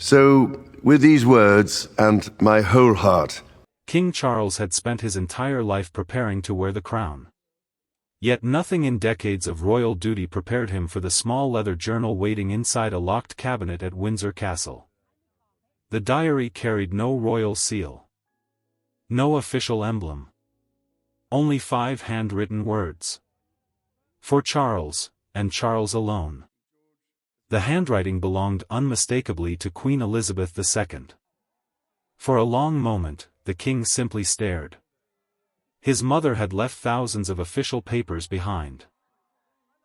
So, with these words and my whole heart, King Charles had spent his entire life preparing to wear the crown. Yet nothing in decades of royal duty prepared him for the small leather journal waiting inside a locked cabinet at Windsor Castle. The diary carried no royal seal. No official emblem. Only 5 handwritten words. For Charles, and Charles alone. The handwriting belonged unmistakably to Queen Elizabeth II. For a long moment, the king simply stared. His mother had left thousands of official papers behind.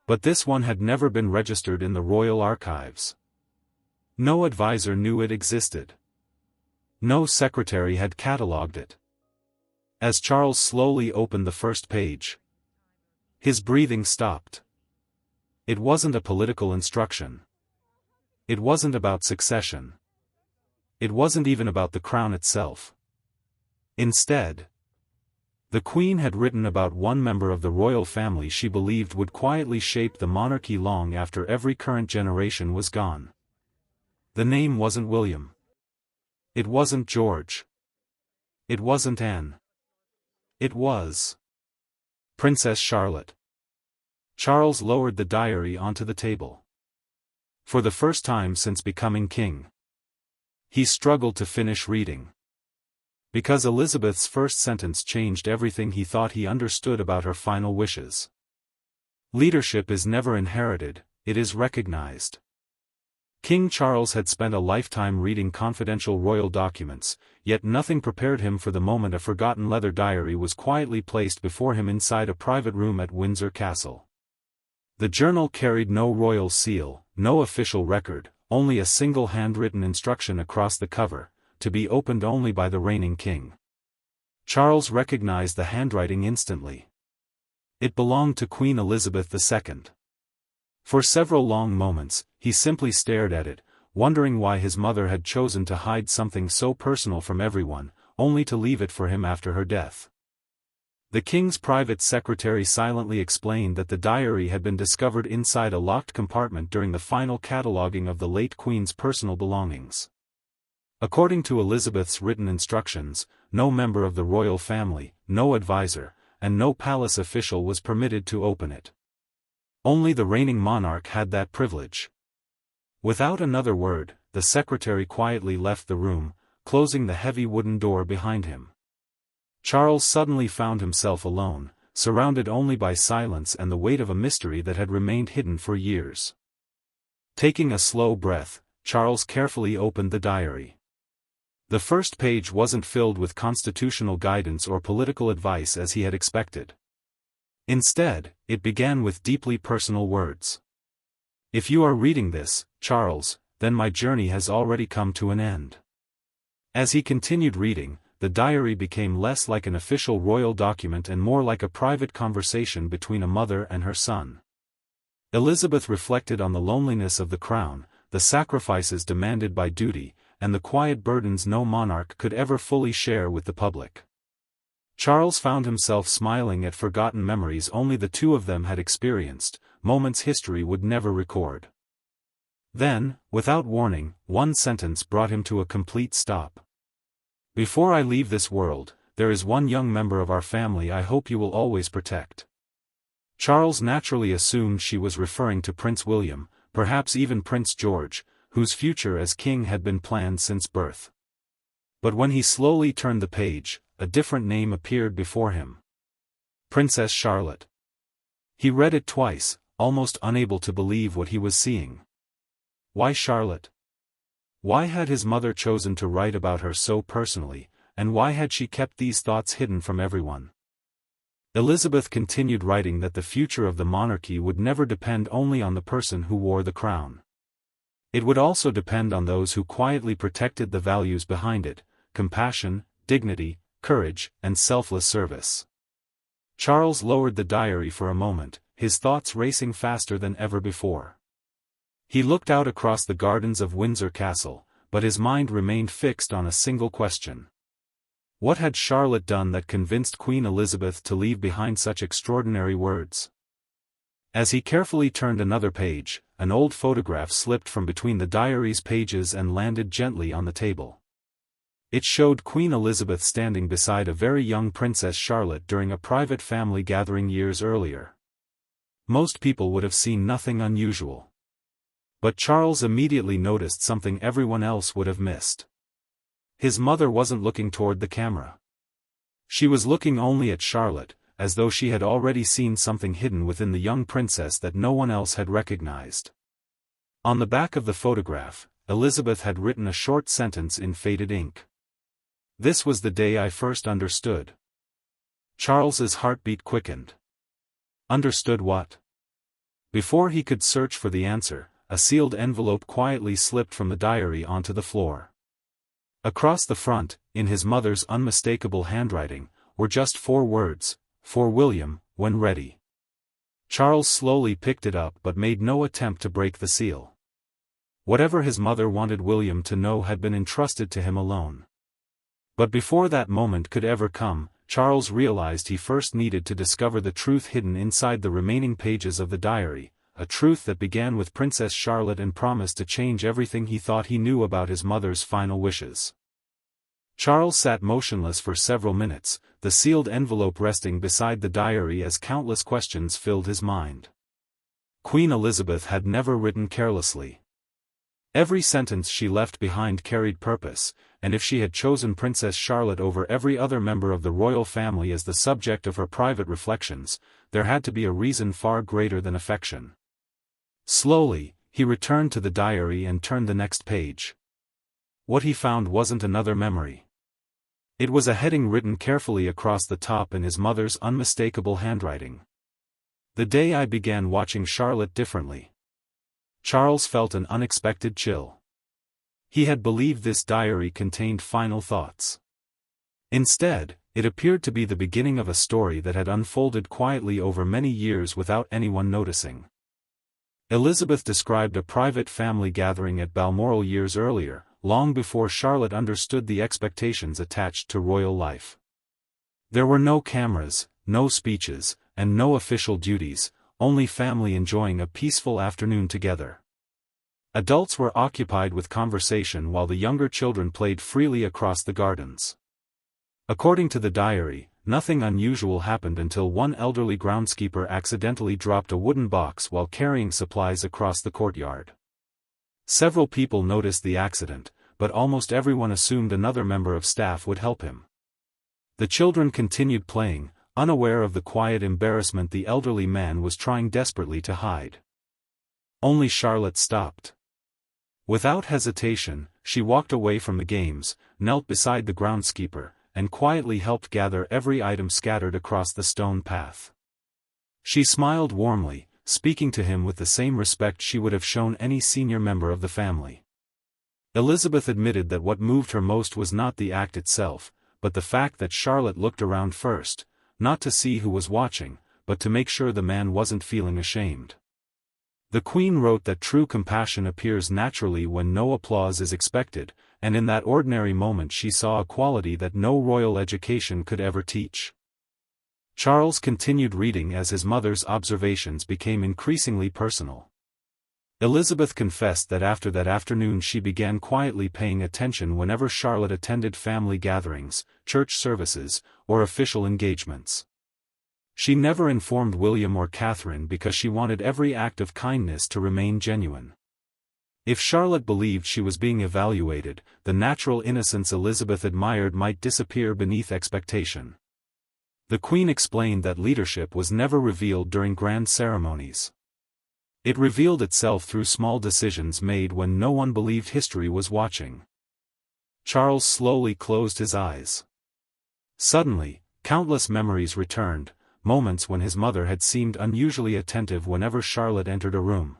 But this one had never been registered in the royal archives. No advisor knew it existed. No secretary had catalogued it. As Charles slowly opened the first page, his breathing stopped. It wasn't a political instruction. It wasn't about succession. It wasn't even about the crown itself. Instead, the Queen had written about one member of the royal family she believed would quietly shape the monarchy long after every current generation was gone. The name wasn't William. It wasn't George. It wasn't Anne. It was Princess Charlotte. Charles lowered the diary onto the table. For the first time since becoming king, he struggled to finish reading. Because Elizabeth's first sentence changed everything he thought he understood about her final wishes. Leadership is never inherited, it is recognized. King Charles had spent a lifetime reading confidential royal documents, yet nothing prepared him for the moment a forgotten leather diary was quietly placed before him inside a private room at Windsor Castle. The journal carried no royal seal, no official record, only a single handwritten instruction across the cover, to be opened only by the reigning king. Charles recognized the handwriting instantly. It belonged to Queen Elizabeth II. For several long moments, he simply stared at it, wondering why his mother had chosen to hide something so personal from everyone, only to leave it for him after her death. The king's private secretary silently explained that the diary had been discovered inside a locked compartment during the final cataloguing of the late queen's personal belongings. According to Elizabeth's written instructions, no member of the royal family, no advisor, and no palace official was permitted to open it. Only the reigning monarch had that privilege. Without another word, the secretary quietly left the room, closing the heavy wooden door behind him. Charles suddenly found himself alone, surrounded only by silence and the weight of a mystery that had remained hidden for years. Taking a slow breath, Charles carefully opened the diary. The first page wasn't filled with constitutional guidance or political advice as he had expected. Instead, it began with deeply personal words. "If you are reading this, Charles, then my journey has already come to an end." As he continued reading, the diary became less like an official royal document and more like a private conversation between a mother and her son. Elizabeth reflected on the loneliness of the crown, the sacrifices demanded by duty, and the quiet burdens no monarch could ever fully share with the public. Charles found himself smiling at forgotten memories only the two of them had experienced, moments history would never record. Then, without warning, one sentence brought him to a complete stop. "Before I leave this world, there is one young member of our family I hope you will always protect." Charles naturally assumed she was referring to Prince William, perhaps even Prince George, whose future as king had been planned since birth. But when he slowly turned the page, a different name appeared before him. Princess Charlotte. He read it twice, almost unable to believe what he was seeing. Why Charlotte? Why had his mother chosen to write about her so personally, and why had she kept these thoughts hidden from everyone? Elizabeth continued writing that the future of the monarchy would never depend only on the person who wore the crown. It would also depend on those who quietly protected the values behind it: compassion, dignity, courage, and selfless service. Charles lowered the diary for a moment, his thoughts racing faster than ever before. He looked out across the gardens of Windsor Castle, but his mind remained fixed on a single question. What had Charlotte done that convinced Queen Elizabeth to leave behind such extraordinary words? As he carefully turned another page, an old photograph slipped from between the diary's pages and landed gently on the table. It showed Queen Elizabeth standing beside a very young Princess Charlotte during a private family gathering years earlier. Most people would have seen nothing unusual. But Charles immediately noticed something everyone else would have missed. His mother wasn't looking toward the camera. She was looking only at Charlotte, as though she had already seen something hidden within the young princess that no one else had recognized. On the back of the photograph, Elizabeth had written a short sentence in faded ink. "This was the day I first understood." Charles's heartbeat quickened. Understood what? Before he could search for the answer, a sealed envelope quietly slipped from the diary onto the floor. Across the front, in his mother's unmistakable handwriting, were just 4 words, "For William, when ready." Charles slowly picked it up but made no attempt to break the seal. Whatever his mother wanted William to know had been entrusted to him alone. But before that moment could ever come, Charles realized he first needed to discover the truth hidden inside the remaining pages of the diary, a truth that began with Princess Charlotte and promised to change everything he thought he knew about his mother's final wishes. Charles sat motionless for several minutes, the sealed envelope resting beside the diary as countless questions filled his mind. Queen Elizabeth had never written carelessly. Every sentence she left behind carried purpose, and if she had chosen Princess Charlotte over every other member of the royal family as the subject of her private reflections, there had to be a reason far greater than affection. Slowly, he returned to the diary and turned the next page. What he found wasn't another memory. It was a heading written carefully across the top in his mother's unmistakable handwriting. "The day I began watching Charlotte differently." Charles felt an unexpected chill. He had believed this diary contained final thoughts. Instead, it appeared to be the beginning of a story that had unfolded quietly over many years without anyone noticing. Elizabeth described a private family gathering at Balmoral years earlier, long before Charlotte understood the expectations attached to royal life. There were no cameras, no speeches, and no official duties, only family enjoying a peaceful afternoon together. Adults were occupied with conversation while the younger children played freely across the gardens. According to the diary, nothing unusual happened until one elderly groundskeeper accidentally dropped a wooden box while carrying supplies across the courtyard. Several people noticed the accident, but almost everyone assumed another member of staff would help him. The children continued playing, unaware of the quiet embarrassment the elderly man was trying desperately to hide. Only Charlotte stopped. Without hesitation, she walked away from the games, knelt beside the groundskeeper, and quietly helped gather every item scattered across the stone path. She smiled warmly, speaking to him with the same respect she would have shown any senior member of the family. Elizabeth admitted that what moved her most was not the act itself, but the fact that Charlotte looked around first, not to see who was watching, but to make sure the man wasn't feeling ashamed. The Queen wrote that true compassion appears naturally when no applause is expected, and in that ordinary moment she saw a quality that no royal education could ever teach. Charles continued reading as his mother's observations became increasingly personal. Elizabeth confessed that after that afternoon she began quietly paying attention whenever Charlotte attended family gatherings, church services, or official engagements. She never informed William or Catherine because she wanted every act of kindness to remain genuine. If Charlotte believed she was being evaluated, the natural innocence Elizabeth admired might disappear beneath expectation. The Queen explained that leadership was never revealed during grand ceremonies. It revealed itself through small decisions made when no one believed history was watching. Charles slowly closed his eyes. Suddenly, countless memories returned, moments when his mother had seemed unusually attentive whenever Charlotte entered a room.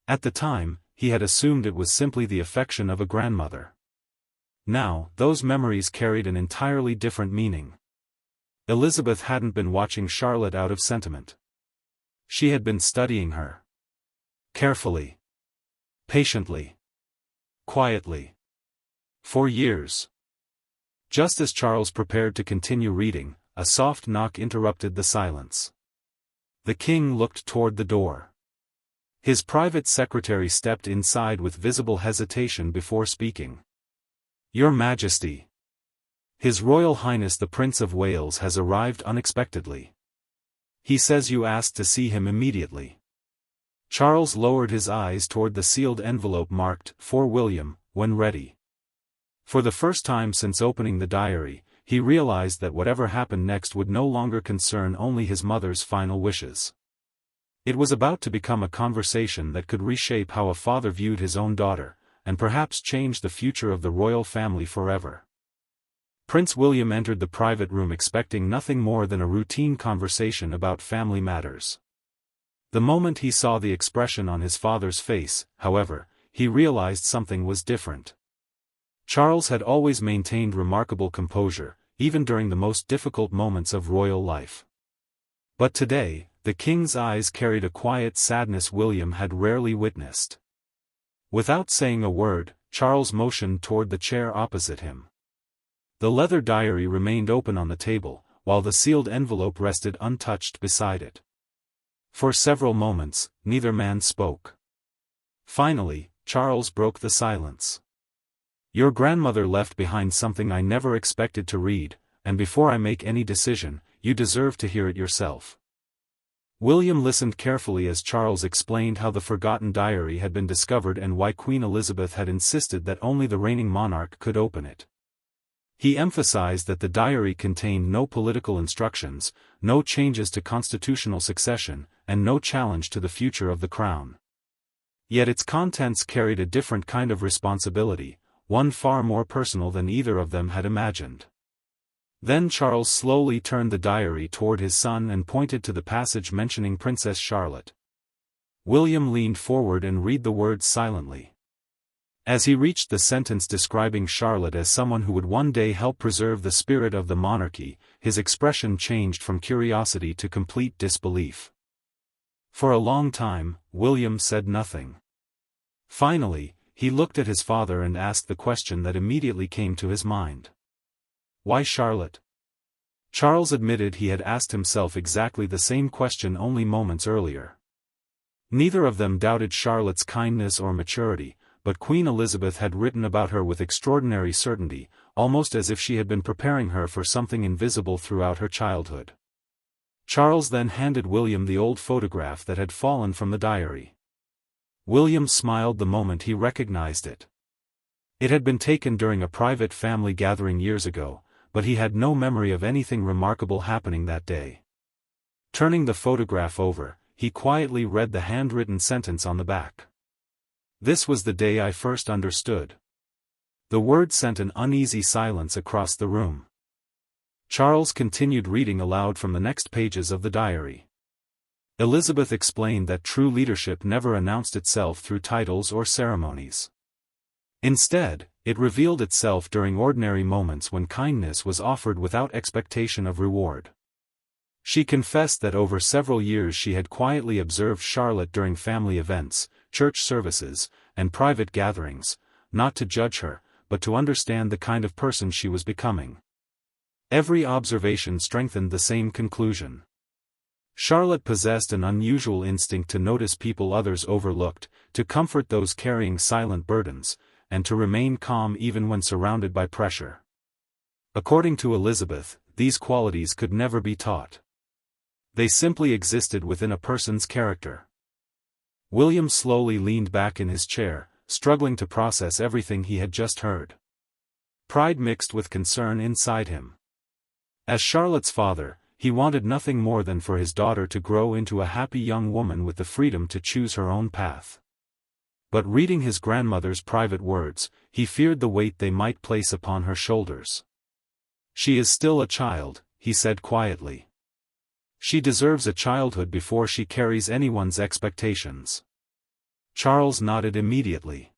At the time, he had assumed it was simply the affection of a grandmother. Now, those memories carried an entirely different meaning. Elizabeth hadn't been watching Charlotte out of sentiment. She had been studying her. Carefully. Patiently. Quietly. For years. Just as Charles prepared to continue reading, a soft knock interrupted the silence. The king looked toward the door. His private secretary stepped inside with visible hesitation before speaking. "Your Majesty. His Royal Highness the Prince of Wales has arrived unexpectedly. He says you asked to see him immediately." Charles lowered his eyes toward the sealed envelope marked, "For William, when ready." For the first time since opening the diary, he realized that whatever happened next would no longer concern only his mother's final wishes. It was about to become a conversation that could reshape how a father viewed his own daughter, and perhaps change the future of the royal family forever. Prince William entered the private room expecting nothing more than a routine conversation about family matters. The moment he saw the expression on his father's face, however, he realized something was different. Charles had always maintained remarkable composure, even during the most difficult moments of royal life. But today, the king's eyes carried a quiet sadness William had rarely witnessed. Without saying a word, Charles motioned toward the chair opposite him. The leather diary remained open on the table, while the sealed envelope rested untouched beside it. For several moments, neither man spoke. Finally, Charles broke the silence. "Your grandmother left behind something I never expected to read, and before I make any decision, you deserve to hear it yourself." William listened carefully as Charles explained how the forgotten diary had been discovered and why Queen Elizabeth had insisted that only the reigning monarch could open it. He emphasized that the diary contained no political instructions, no changes to constitutional succession, and no challenge to the future of the crown. Yet its contents carried a different kind of responsibility, one far more personal than either of them had imagined. Then Charles slowly turned the diary toward his son and pointed to the passage mentioning Princess Charlotte. William leaned forward and read the words silently. As he reached the sentence describing Charlotte as someone who would one day help preserve the spirit of the monarchy, his expression changed from curiosity to complete disbelief. For a long time, William said nothing. Finally, he looked at his father and asked the question that immediately came to his mind. "Why Charlotte?" Charles admitted he had asked himself exactly the same question only moments earlier. Neither of them doubted Charlotte's kindness or maturity, but Queen Elizabeth had written about her with extraordinary certainty, almost as if she had been preparing her for something invisible throughout her childhood. Charles then handed William the old photograph that had fallen from the diary. William smiled the moment he recognized it. It had been taken during a private family gathering years ago, but he had no memory of anything remarkable happening that day. Turning the photograph over, he quietly read the handwritten sentence on the back. "This was the day I first understood." The word sent an uneasy silence across the room. Charles continued reading aloud from the next pages of the diary. Elizabeth explained that true leadership never announced itself through titles or ceremonies. Instead, it revealed itself during ordinary moments when kindness was offered without expectation of reward. She confessed that over several years she had quietly observed Charlotte during family events, church services, and private gatherings, not to judge her, but to understand the kind of person she was becoming. Every observation strengthened the same conclusion. Charlotte possessed an unusual instinct to notice people others overlooked, to comfort those carrying silent burdens, and to remain calm even when surrounded by pressure. According to Elizabeth, these qualities could never be taught. They simply existed within a person's character. William slowly leaned back in his chair, struggling to process everything he had just heard. Pride mixed with concern inside him. As Charlotte's father, he wanted nothing more than for his daughter to grow into a happy young woman with the freedom to choose her own path. But reading his grandmother's private words, he feared the weight they might place upon her shoulders. "She is still a child," he said quietly. "She deserves a childhood before she carries anyone's expectations." Charles nodded immediately.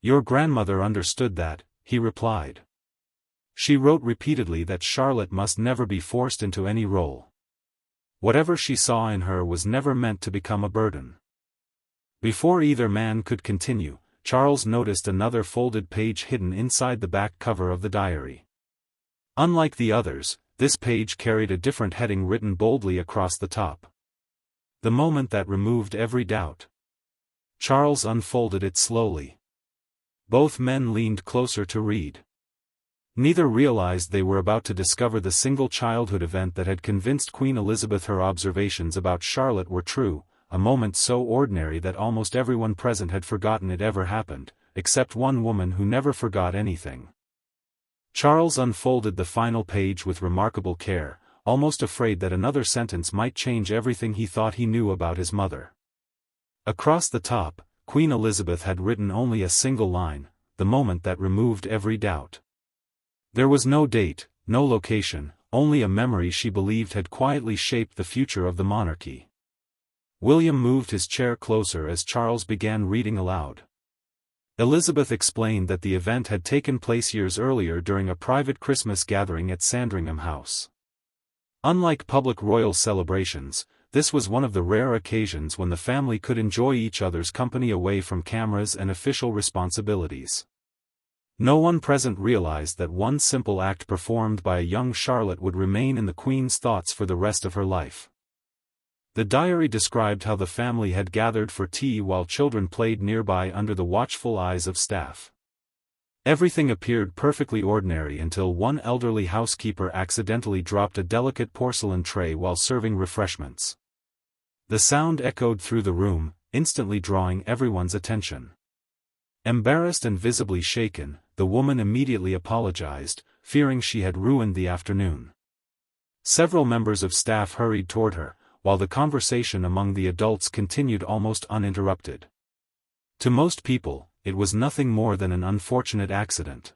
"Your grandmother understood that," he replied. "She wrote repeatedly that Charlotte must never be forced into any role. Whatever she saw in her was never meant to become a burden." Before either man could continue, Charles noticed another folded page hidden inside the back cover of the diary. Unlike the others, this page carried a different heading written boldly across the top. "The moment that removed every doubt." Charles unfolded it slowly. Both men leaned closer to read. Neither realized they were about to discover the single childhood event that had convinced Queen Elizabeth her observations about Charlotte were true, a moment so ordinary that almost everyone present had forgotten it ever happened, except one woman who never forgot anything. Charles unfolded the final page with remarkable care, almost afraid that another sentence might change everything he thought he knew about his mother. Across the top, Queen Elizabeth had written only a single line, the moment that removed every doubt. There was no date, no location, only a memory she believed had quietly shaped the future of the monarchy. William moved his chair closer as Charles began reading aloud. Elizabeth explained that the event had taken place years earlier during a private Christmas gathering at Sandringham House. Unlike public royal celebrations, this was one of the rare occasions when the family could enjoy each other's company away from cameras and official responsibilities. No one present realized that one simple act performed by a young Charlotte would remain in the Queen's thoughts for the rest of her life. The diary described how the family had gathered for tea while children played nearby under the watchful eyes of staff. Everything appeared perfectly ordinary until one elderly housekeeper accidentally dropped a delicate porcelain tray while serving refreshments. The sound echoed through the room, instantly drawing everyone's attention. Embarrassed and visibly shaken, the woman immediately apologized, fearing she had ruined the afternoon. Several members of staff hurried toward her, while the conversation among the adults continued almost uninterrupted. To most people, it was nothing more than an unfortunate accident.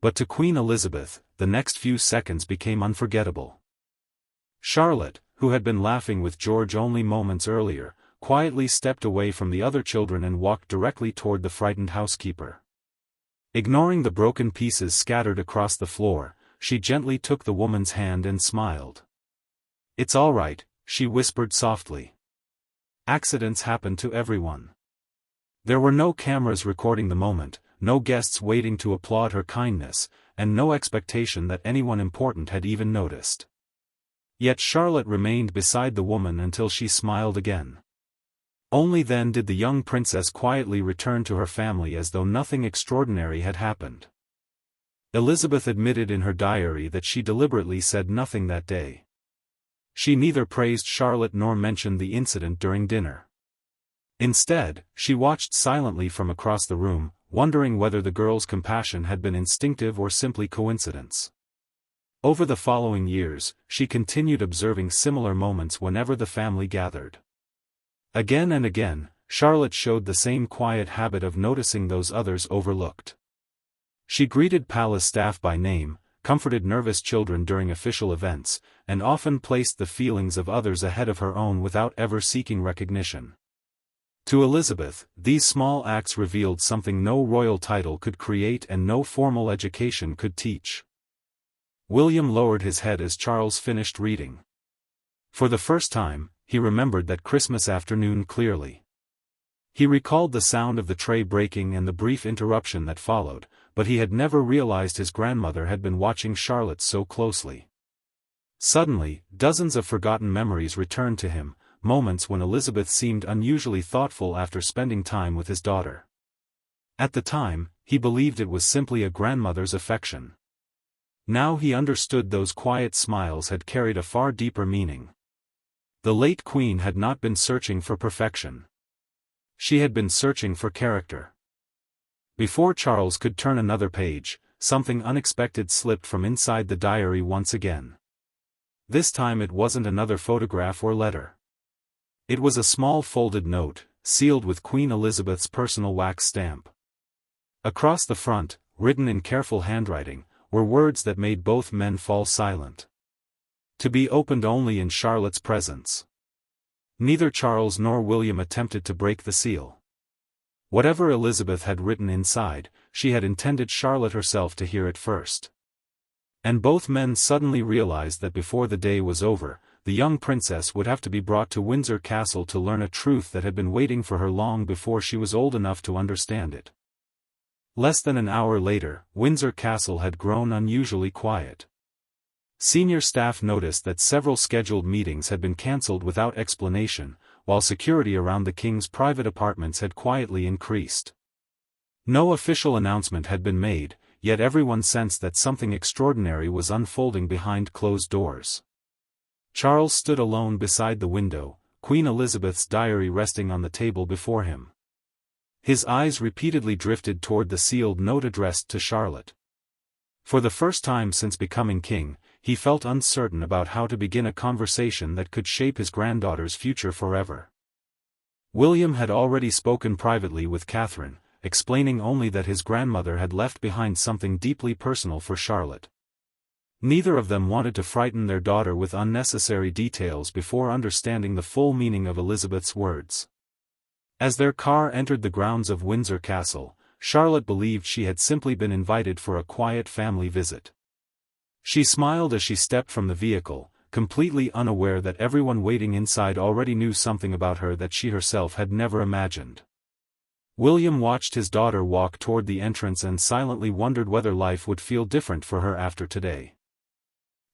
But to Queen Elizabeth, the next few seconds became unforgettable. Charlotte, who had been laughing with George only moments earlier, quietly stepped away from the other children and walked directly toward the frightened housekeeper. Ignoring the broken pieces scattered across the floor, she gently took the woman's hand and smiled. "It's all right," she whispered softly. "Accidents happen to everyone." There were no cameras recording the moment, no guests waiting to applaud her kindness, and no expectation that anyone important had even noticed. Yet Charlotte remained beside the woman until she smiled again. Only then did the young princess quietly return to her family as though nothing extraordinary had happened. Elizabeth admitted in her diary that she deliberately said nothing that day. She neither praised Charlotte nor mentioned the incident during dinner. Instead, she watched silently from across the room, wondering whether the girl's compassion had been instinctive or simply coincidence. Over the following years, she continued observing similar moments whenever the family gathered. Again and again, Charlotte showed the same quiet habit of noticing those others overlooked. She greeted palace staff by name, comforted nervous children during official events, and often placed the feelings of others ahead of her own without ever seeking recognition. To Elizabeth, these small acts revealed something no royal title could create and no formal education could teach. William lowered his head as Charles finished reading. For the first time, he remembered that Christmas afternoon clearly. He recalled the sound of the tray breaking and the brief interruption that followed, but he had never realized his grandmother had been watching Charlotte so closely. Suddenly, dozens of forgotten memories returned to him, moments when Elizabeth seemed unusually thoughtful after spending time with his daughter. At the time, he believed it was simply a grandmother's affection. Now he understood those quiet smiles had carried a far deeper meaning. The late queen had not been searching for perfection. She had been searching for character. Before Charles could turn another page, something unexpected slipped from inside the diary once again. This time it wasn't another photograph or letter. It was a small folded note, sealed with Queen Elizabeth's personal wax stamp. Across the front, written in careful handwriting, were words that made both men fall silent. To be opened only in Charlotte's presence. Neither Charles nor William attempted to break the seal. Whatever Elizabeth had written inside, she had intended Charlotte herself to hear it first. And both men suddenly realized that before the day was over, the young princess would have to be brought to Windsor Castle to learn a truth that had been waiting for her long before she was old enough to understand it. Less than an hour later, Windsor Castle had grown unusually quiet. Senior staff noticed that several scheduled meetings had been cancelled without explanation, while security around the king's private apartments had quietly increased. No official announcement had been made, yet everyone sensed that something extraordinary was unfolding behind closed doors. Charles stood alone beside the window, Queen Elizabeth's diary resting on the table before him. His eyes repeatedly drifted toward the sealed note addressed to Charlotte. For the first time since becoming king, he felt uncertain about how to begin a conversation that could shape his granddaughter's future forever. William had already spoken privately with Catherine, explaining only that his grandmother had left behind something deeply personal for Charlotte. Neither of them wanted to frighten their daughter with unnecessary details before understanding the full meaning of Elizabeth's words. As their car entered the grounds of Windsor Castle, Charlotte believed she had simply been invited for a quiet family visit. She smiled as she stepped from the vehicle, completely unaware that everyone waiting inside already knew something about her that she herself had never imagined. William watched his daughter walk toward the entrance and silently wondered whether life would feel different for her after today.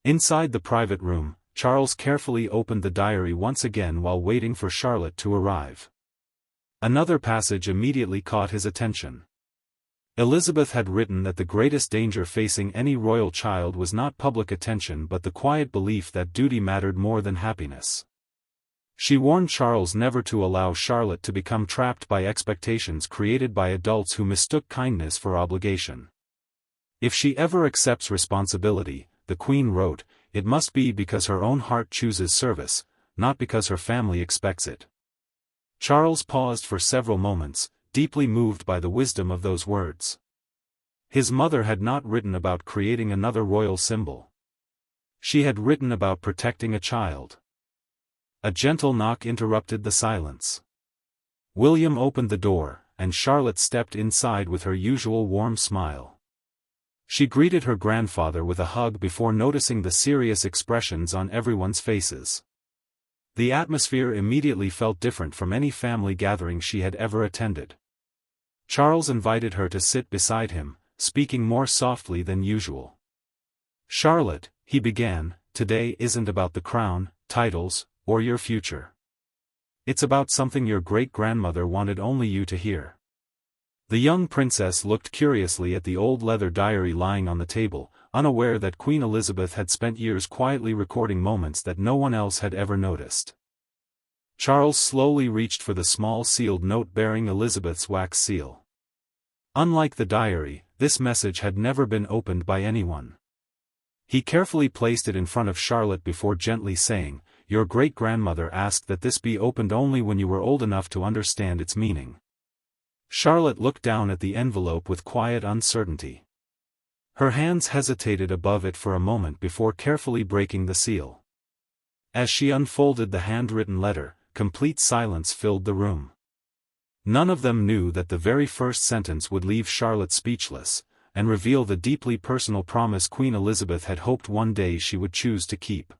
Inside the private room, Charles carefully opened the diary once again while waiting for Charlotte to arrive. Another passage immediately caught his attention. Elizabeth had written that the greatest danger facing any royal child was not public attention but the quiet belief that duty mattered more than happiness. She warned Charles never to allow Charlotte to become trapped by expectations created by adults who mistook kindness for obligation. If she ever accepts responsibility, the Queen wrote, it must be because her own heart chooses service, not because her family expects it. Charles paused for several moments, deeply moved by the wisdom of those words. His mother had not written about creating another royal symbol. She had written about protecting a child. A gentle knock interrupted the silence. William opened the door, and Charlotte stepped inside with her usual warm smile. She greeted her grandfather with a hug before noticing the serious expressions on everyone's faces. The atmosphere immediately felt different from any family gathering she had ever attended. Charles invited her to sit beside him, speaking more softly than usual. "Charlotte," he began, "today isn't about the crown, titles, or your future. It's about something your great-grandmother wanted only you to hear." The young princess looked curiously at the old leather diary lying on the table, unaware that Queen Elizabeth had spent years quietly recording moments that no one else had ever noticed. Charles slowly reached for the small sealed note bearing Elizabeth's wax seal. Unlike the diary, this message had never been opened by anyone. He carefully placed it in front of Charlotte before gently saying, "Your great-grandmother asked that this be opened only when you were old enough to understand its meaning." Charlotte looked down at the envelope with quiet uncertainty. Her hands hesitated above it for a moment before carefully breaking the seal. As she unfolded the handwritten letter, complete silence filled the room. None of them knew that the very first sentence would leave Charlotte speechless, and reveal the deeply personal promise Queen Elizabeth had hoped one day she would choose to keep.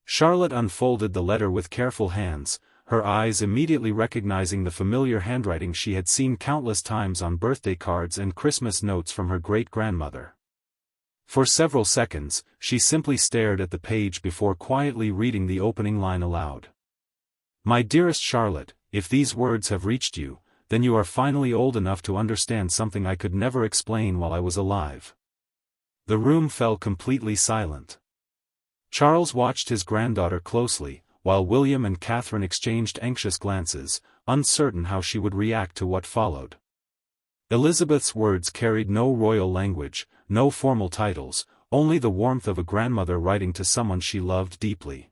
Charlotte unfolded the letter with careful hands, her eyes immediately recognizing the familiar handwriting she had seen countless times on birthday cards and Christmas notes from her great-grandmother. For several seconds, she simply stared at the page before quietly reading the opening line aloud. "My dearest Charlotte, if these words have reached you, then you are finally old enough to understand something I could never explain while I was alive." The room fell completely silent. Charles watched his granddaughter closely, while William and Catherine exchanged anxious glances, uncertain how she would react to what followed. Elizabeth's words carried no royal language, no formal titles, only the warmth of a grandmother writing to someone she loved deeply.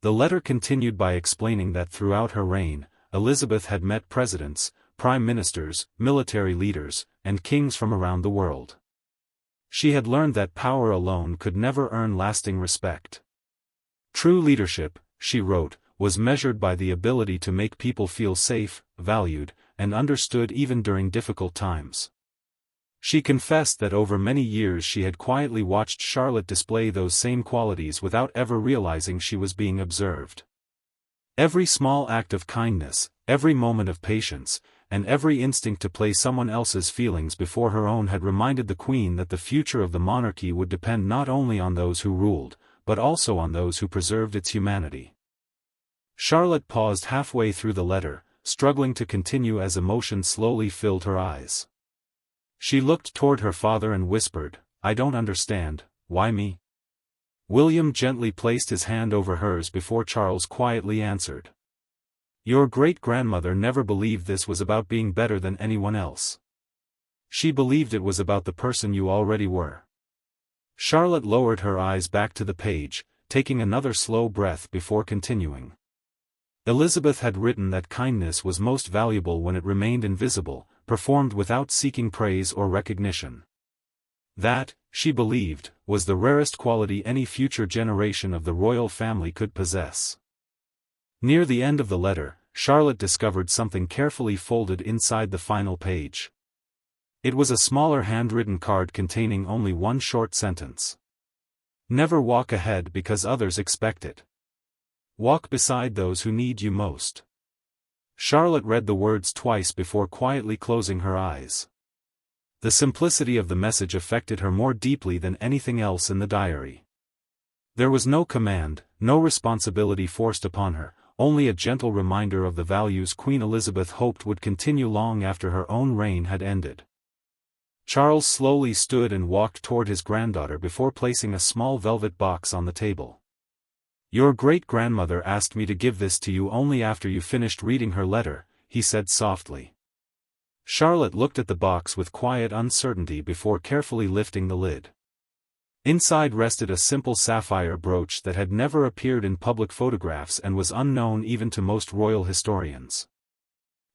The letter continued by explaining that throughout her reign, Elizabeth had met presidents, prime ministers, military leaders, and kings from around the world. She had learned that power alone could never earn lasting respect. True leadership, she wrote, was measured by the ability to make people feel safe, valued, and understood even during difficult times. She confessed that over many years she had quietly watched Charlotte display those same qualities without ever realizing she was being observed. Every small act of kindness, every moment of patience, and every instinct to place someone else's feelings before her own had reminded the Queen that the future of the monarchy would depend not only on those who ruled, but also on those who preserved its humanity. Charlotte paused halfway through the letter, struggling to continue as emotion slowly filled her eyes. She looked toward her father and whispered, "I don't understand, why me?" William gently placed his hand over hers before Charles quietly answered. "Your great-grandmother never believed this was about being better than anyone else. She believed it was about the person you already were." Charlotte lowered her eyes back to the page, taking another slow breath before continuing. Elizabeth had written that kindness was most valuable when it remained invisible, performed without seeking praise or recognition. That, she believed, was the rarest quality any future generation of the royal family could possess. Near the end of the letter, Charlotte discovered something carefully folded inside the final page. It was a smaller handwritten card containing only one short sentence. "Never walk ahead because others expect it. Walk beside those who need you most." Charlotte read the words twice before quietly closing her eyes. The simplicity of the message affected her more deeply than anything else in the diary. There was no command, no responsibility forced upon her, only a gentle reminder of the values Queen Elizabeth hoped would continue long after her own reign had ended. Charles slowly stood and walked toward his granddaughter before placing a small velvet box on the table. "Your great-grandmother asked me to give this to you only after you finished reading her letter," he said softly. Charlotte looked at the box with quiet uncertainty before carefully lifting the lid. Inside rested a simple sapphire brooch that had never appeared in public photographs and was unknown even to most royal historians.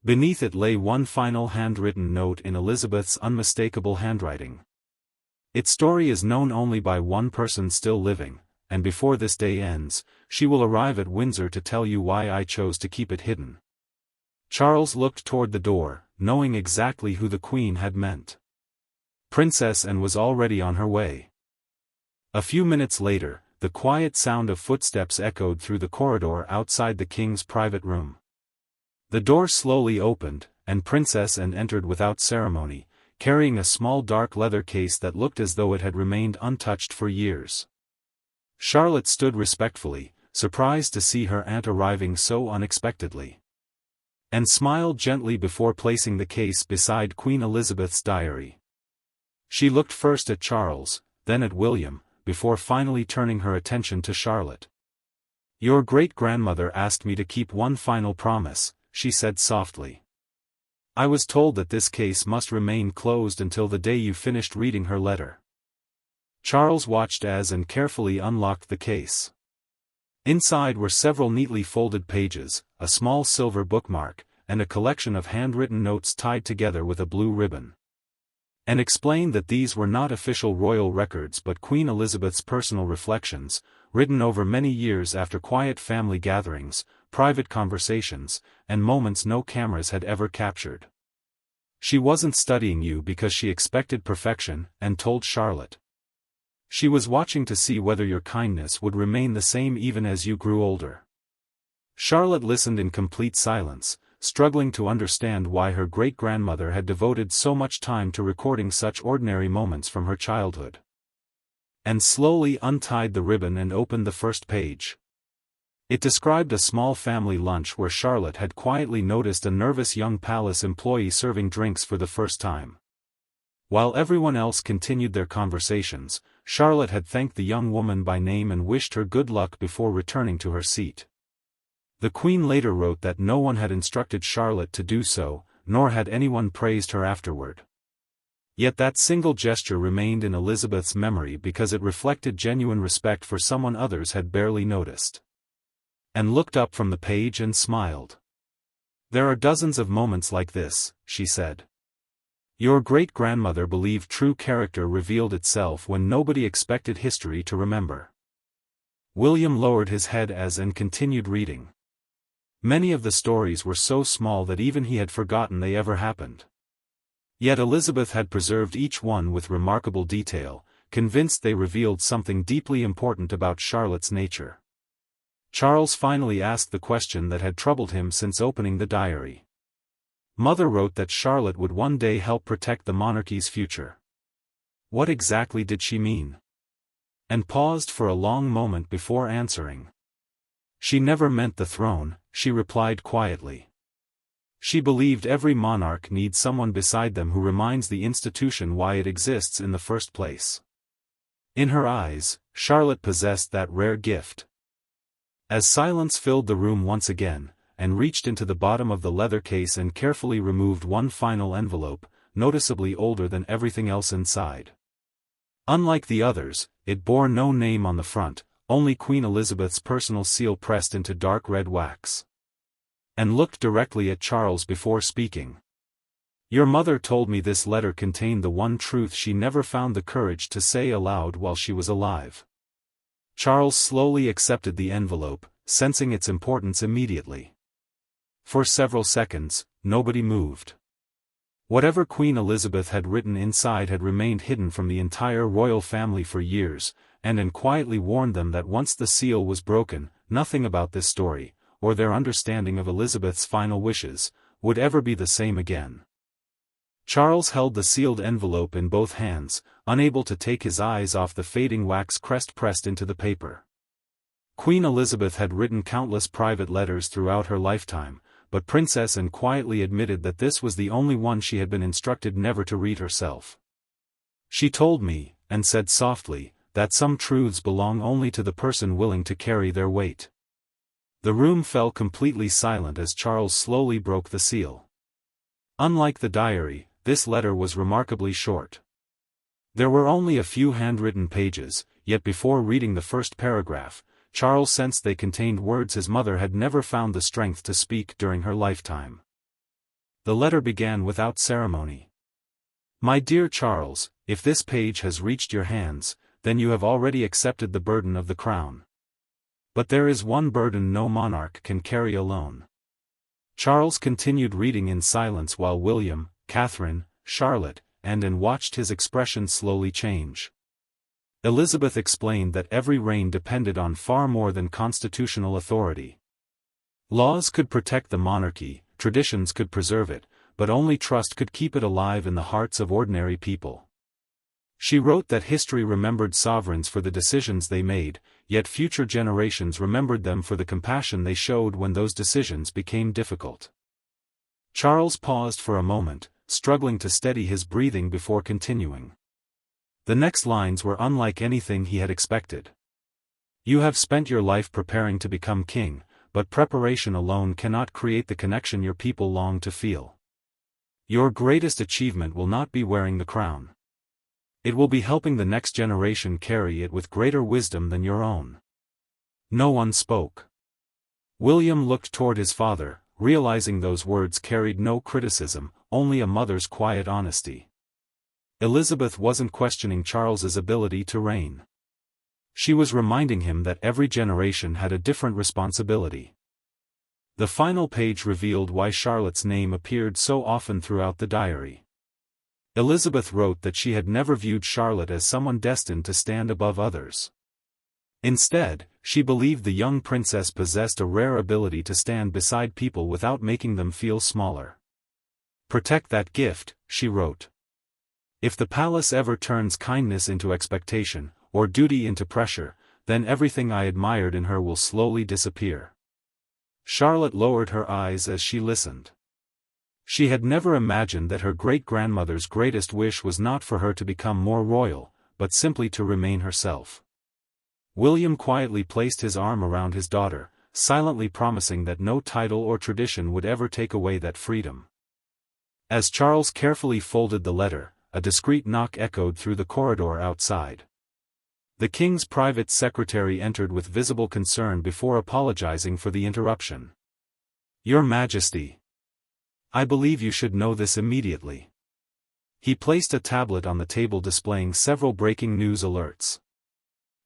Beneath it lay one final handwritten note in Elizabeth's unmistakable handwriting. "Its story is known only by one person still living, and before this day ends, she will arrive at Windsor to tell you why I chose to keep it hidden." Charles looked toward the door, knowing exactly who the Queen had meant. Princess Anne was already on her way. A few minutes later, the quiet sound of footsteps echoed through the corridor outside the king's private room. The door slowly opened, and Princess Anne entered without ceremony, carrying a small dark leather case that looked as though it had remained untouched for years. Charlotte stood respectfully, surprised to see her aunt arriving so unexpectedly. And smiled gently before placing the case beside Queen Elizabeth's diary. She looked first at Charles, then at William, before finally turning her attention to Charlotte. "Your great-grandmother asked me to keep one final promise," she said softly. "I was told that this case must remain closed until the day you finished reading her letter." Charles watched as Anne carefully unlocked the case. Inside were several neatly folded pages, a small silver bookmark, and a collection of handwritten notes tied together with a blue ribbon. Anne explained that these were not official royal records but Queen Elizabeth's personal reflections, written over many years after quiet family gatherings, private conversations, and moments no cameras had ever captured. "She wasn't studying you because she expected perfection," Anne told Charlotte. "She was watching to see whether your kindness would remain the same even as you grew older." Charlotte listened in complete silence, struggling to understand why her great-grandmother had devoted so much time to recording such ordinary moments from her childhood. And slowly untied the ribbon and opened the first page. It described a small family lunch where Charlotte had quietly noticed a nervous young palace employee serving drinks for the first time. While everyone else continued their conversations, Charlotte had thanked the young woman by name and wished her good luck before returning to her seat. The Queen later wrote that no one had instructed Charlotte to do so, nor had anyone praised her afterward. Yet that single gesture remained in Elizabeth's memory because it reflected genuine respect for someone others had barely noticed. And looked up from the page and smiled. "There are dozens of moments like this," she said. "Your great-grandmother believed true character revealed itself when nobody expected history to remember." William lowered his head as Anne continued reading. Many of the stories were so small that even he had forgotten they ever happened. Yet Elizabeth had preserved each one with remarkable detail, convinced they revealed something deeply important about Charlotte's nature. Charles finally asked the question that had troubled him since opening the diary. "Mother wrote that Charlotte would one day help protect the monarchy's future. What exactly did she mean?" And paused for a long moment before answering. She never meant the throne, she replied quietly. She believed every monarch needs someone beside them who reminds the institution why it exists in the first place. In her eyes, Charlotte possessed that rare gift. As silence filled the room once again, Anne reached into the bottom of the leather case and carefully removed one final envelope, noticeably older than everything else inside. Unlike the others, it bore no name on the front, only Queen Elizabeth's personal seal pressed into dark red wax. Anne looked directly at Charles before speaking. Your mother told me this letter contained the one truth she never found the courage to say aloud while she was alive. Charles slowly accepted the envelope, sensing its importance immediately. For several seconds, nobody moved. Whatever Queen Elizabeth had written inside had remained hidden from the entire royal family for years, and Anne quietly warned them that once the seal was broken, nothing about this story, or their understanding of Elizabeth's final wishes, would ever be the same again. Charles held the sealed envelope in both hands, unable to take his eyes off the fading wax crest pressed into the paper. Queen Elizabeth had written countless private letters throughout her lifetime, but Princess Anne quietly admitted that this was the only one she had been instructed never to read herself. She told me, and said softly, that some truths belong only to the person willing to carry their weight. The room fell completely silent as Charles slowly broke the seal. Unlike the diary, this letter was remarkably short. There were only a few handwritten pages, yet before reading the first paragraph, Charles sensed they contained words his mother had never found the strength to speak during her lifetime. The letter began without ceremony. My dear Charles, if this page has reached your hands, then you have already accepted the burden of the crown. But there is one burden no monarch can carry alone. Charles continued reading in silence while William, Catherine, Charlotte, and Anne watched his expression slowly change. Elizabeth explained that every reign depended on far more than constitutional authority. Laws could protect the monarchy, traditions could preserve it, but only trust could keep it alive in the hearts of ordinary people. She wrote that history remembered sovereigns for the decisions they made, yet future generations remembered them for the compassion they showed when those decisions became difficult. Charles paused for a moment, struggling to steady his breathing before continuing. The next lines were unlike anything he had expected. You have spent your life preparing to become king, but preparation alone cannot create the connection your people long to feel. Your greatest achievement will not be wearing the crown. It will be helping the next generation carry it with greater wisdom than your own. No one spoke. William looked toward his father, realizing those words carried no criticism, only a mother's quiet honesty. Elizabeth wasn't questioning Charles's ability to reign. She was reminding him that every generation had a different responsibility. The final page revealed why Charlotte's name appeared so often throughout the diary. Elizabeth wrote that she had never viewed Charlotte as someone destined to stand above others. Instead, she believed the young princess possessed a rare ability to stand beside people without making them feel smaller. Protect that gift, she wrote. If the palace ever turns kindness into expectation, or duty into pressure, then everything I admired in her will slowly disappear. Charlotte lowered her eyes as she listened. She had never imagined that her great-grandmother's greatest wish was not for her to become more royal, but simply to remain herself. William quietly placed his arm around his daughter, silently promising that no title or tradition would ever take away that freedom. As Charles carefully folded the letter, a discreet knock echoed through the corridor outside. The king's private secretary entered with visible concern before apologizing for the interruption. Your Majesty, I believe you should know this immediately. He placed a tablet on the table displaying several breaking news alerts.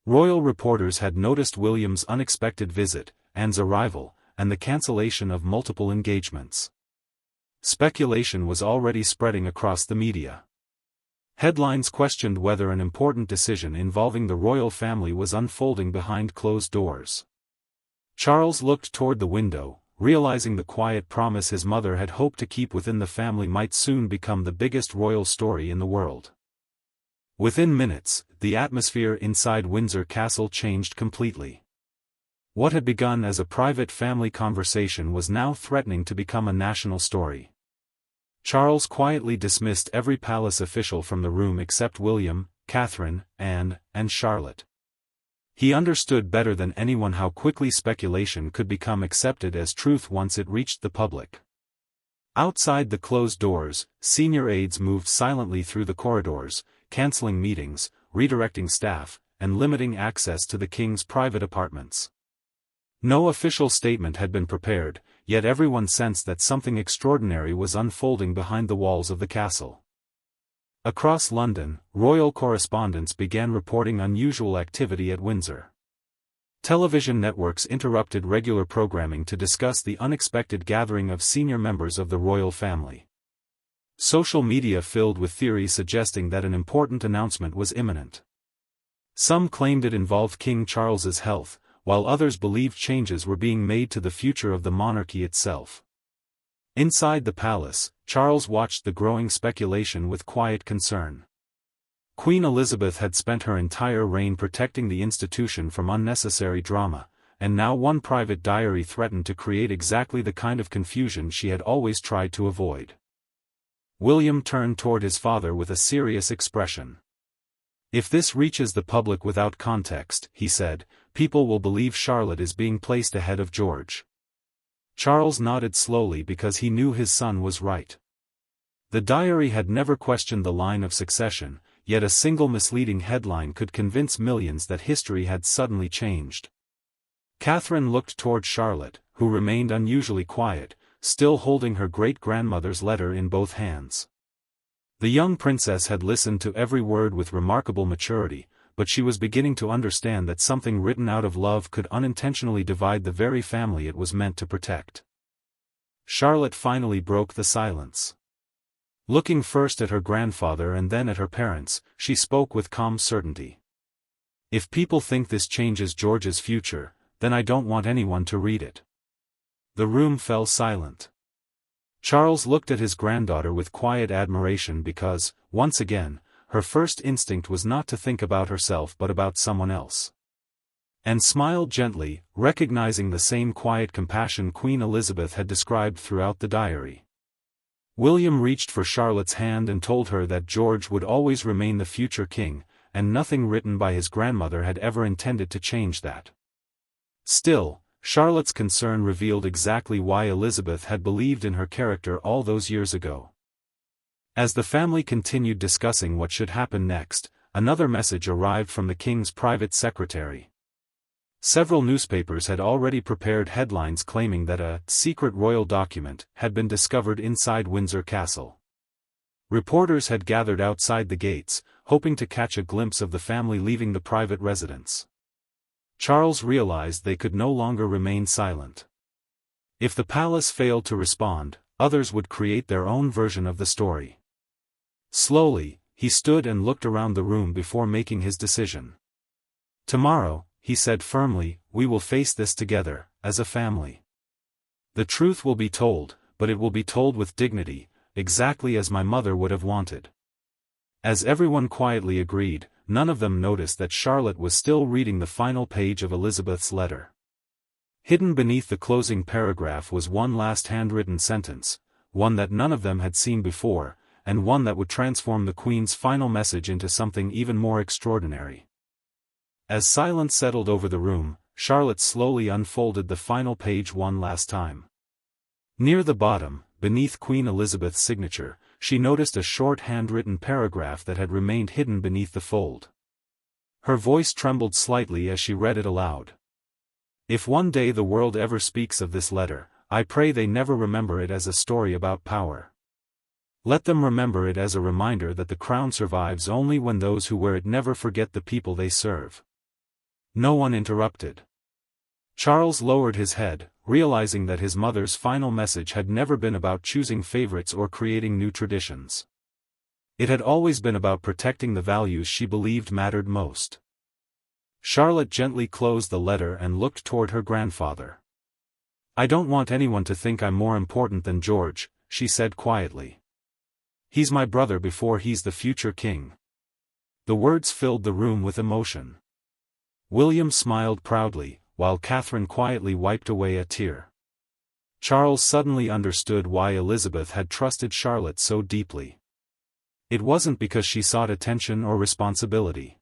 Royal reporters had noticed William's unexpected visit, Anne's arrival, and the cancellation of multiple engagements. Speculation was already spreading across the media. Headlines questioned whether an important decision involving the royal family was unfolding behind closed doors. Charles looked toward the window, realizing the quiet promise his mother had hoped to keep within the family might soon become the biggest royal story in the world. Within minutes, the atmosphere inside Windsor Castle changed completely. What had begun as a private family conversation was now threatening to become a national story. Charles quietly dismissed every palace official from the room except William, Catherine, Anne, and Charlotte. He understood better than anyone how quickly speculation could become accepted as truth once it reached the public. Outside the closed doors, senior aides moved silently through the corridors, canceling meetings, redirecting staff, and limiting access to the king's private apartments. No official statement had been prepared, yet everyone sensed that something extraordinary was unfolding behind the walls of the castle. Across London, royal correspondents began reporting unusual activity at Windsor. Television networks interrupted regular programming to discuss the unexpected gathering of senior members of the royal family. Social media filled with theories suggesting that an important announcement was imminent. Some claimed it involved King Charles's health, while others believed changes were being made to the future of the monarchy itself. Inside the palace, Charles watched the growing speculation with quiet concern. Queen Elizabeth had spent her entire reign protecting the institution from unnecessary drama, and now one private diary threatened to create exactly the kind of confusion she had always tried to avoid. William turned toward his father with a serious expression. "If this reaches the public without context," he said, "people will believe Charlotte is being placed ahead of George." Charles nodded slowly because he knew his son was right. The diary had never questioned the line of succession, yet a single misleading headline could convince millions that history had suddenly changed. Catherine looked toward Charlotte, who remained unusually quiet, still holding her great-grandmother's letter in both hands. The young princess had listened to every word with remarkable maturity, but she was beginning to understand that something written out of love could unintentionally divide the very family it was meant to protect. Charlotte finally broke the silence. Looking first at her grandfather and then at her parents, she spoke with calm certainty. "If people think this changes George's future, then I don't want anyone to read it." The room fell silent. Charles looked at his granddaughter with quiet admiration because, once again, her first instinct was not to think about herself but about someone else. And smiled gently, recognizing the same quiet compassion Queen Elizabeth had described throughout the diary. William reached for Charlotte's hand and told her that George would always remain the future king, and nothing written by his grandmother had ever intended to change that. Still, Charlotte's concern revealed exactly why Elizabeth had believed in her character all those years ago. As the family continued discussing what should happen next, another message arrived from the king's private secretary. Several newspapers had already prepared headlines claiming that a secret royal document had been discovered inside Windsor Castle. Reporters had gathered outside the gates, hoping to catch a glimpse of the family leaving the private residence. Charles realized they could no longer remain silent. If the palace failed to respond, others would create their own version of the story. Slowly, he stood and looked around the room before making his decision. "Tomorrow," he said firmly, "we will face this together, as a family. The truth will be told, but it will be told with dignity, exactly as my mother would have wanted." As everyone quietly agreed, none of them noticed that Charlotte was still reading the final page of Elizabeth's letter. Hidden beneath the closing paragraph was one last handwritten sentence, one that none of them had seen before, and one that would transform the Queen's final message into something even more extraordinary. As silence settled over the room, Charlotte slowly unfolded the final page one last time. Near the bottom, beneath Queen Elizabeth's signature, she noticed a short handwritten paragraph that had remained hidden beneath the fold. Her voice trembled slightly as she read it aloud. "If one day the world ever speaks of this letter, I pray they never remember it as a story about power. Let them remember it as a reminder that the crown survives only when those who wear it never forget the people they serve." No one interrupted. Charles lowered his head, realizing that his mother's final message had never been about choosing favorites or creating new traditions. It had always been about protecting the values she believed mattered most. Charlotte gently closed the letter and looked toward her grandfather. "I don't want anyone to think I'm more important than George," she said quietly. "He's my brother before he's the future king." The words filled the room with emotion. William smiled proudly, while Catherine quietly wiped away a tear. Charles suddenly understood why Elizabeth had trusted Charlotte so deeply. It wasn't because she sought attention or responsibility.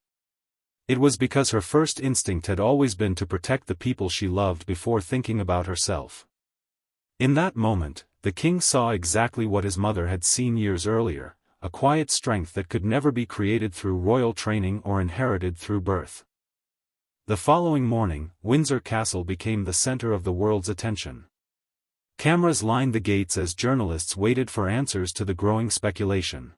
It was because her first instinct had always been to protect the people she loved before thinking about herself. In that moment, the king saw exactly what his mother had seen years earlier, a quiet strength that could never be created through royal training or inherited through birth. The following morning, Windsor Castle became the center of the world's attention. Cameras lined the gates as journalists waited for answers to the growing speculation.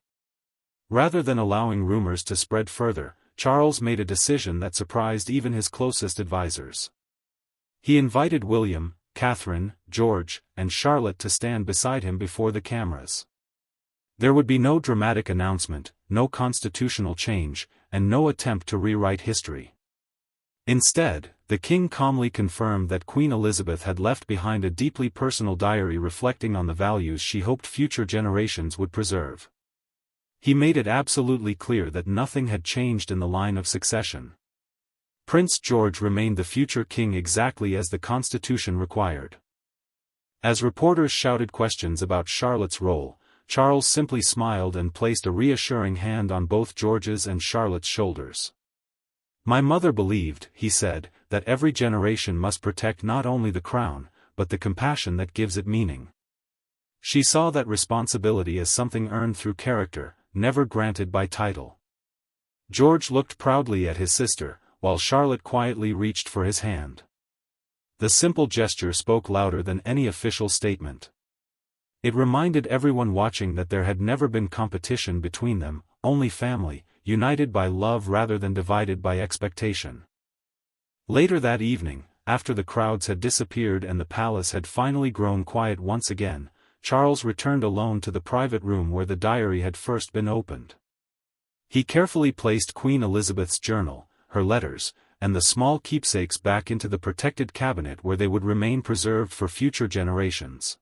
Rather than allowing rumors to spread further, Charles made a decision that surprised even his closest advisors. He invited William, Catherine, George, and Charlotte to stand beside him before the cameras. There would be no dramatic announcement, no constitutional change, and no attempt to rewrite history. Instead, the king calmly confirmed that Queen Elizabeth had left behind a deeply personal diary reflecting on the values she hoped future generations would preserve. He made it absolutely clear that nothing had changed in the line of succession. Prince George remained the future king exactly as the Constitution required. As reporters shouted questions about Charlotte's role, Charles simply smiled and placed a reassuring hand on both George's and Charlotte's shoulders. "My mother believed," he said, "that every generation must protect not only the crown, but the compassion that gives it meaning. She saw that responsibility as something earned through character, never granted by title." George looked proudly at his sister, while Charlotte quietly reached for his hand. The simple gesture spoke louder than any official statement. It reminded everyone watching that there had never been competition between them, only family, united by love rather than divided by expectation. Later that evening, after the crowds had disappeared and the palace had finally grown quiet once again, Charles returned alone to the private room where the diary had first been opened. He carefully placed Queen Elizabeth's journal, her letters, and the small keepsakes back into the protected cabinet where they would remain preserved for future generations.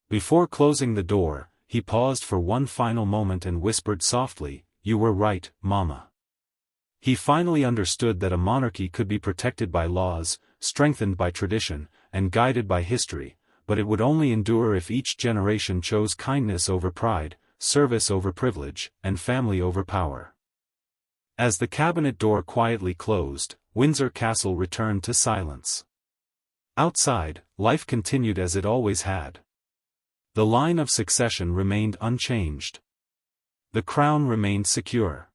Before closing the door, he paused for one final moment and whispered softly, "You were right, Mama." He finally understood that a monarchy could be protected by laws, strengthened by tradition, and guided by history, but it would only endure if each generation chose kindness over pride, service over privilege, and family over power. As the cabinet door quietly closed, Windsor Castle returned to silence. Outside, life continued as it always had. The line of succession remained unchanged. The crown remained secure.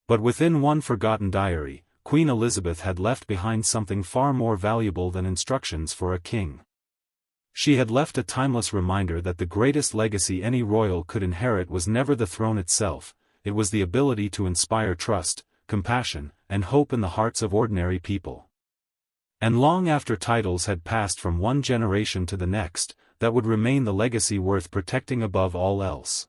But within one forgotten diary, Queen Elizabeth had left behind something far more valuable than instructions for a king. She had left a timeless reminder that the greatest legacy any royal could inherit was never the throne itself, it was the ability to inspire trust, compassion, and hope in the hearts of ordinary people. And long after titles had passed from one generation to the next, that would remain the legacy worth protecting above all else.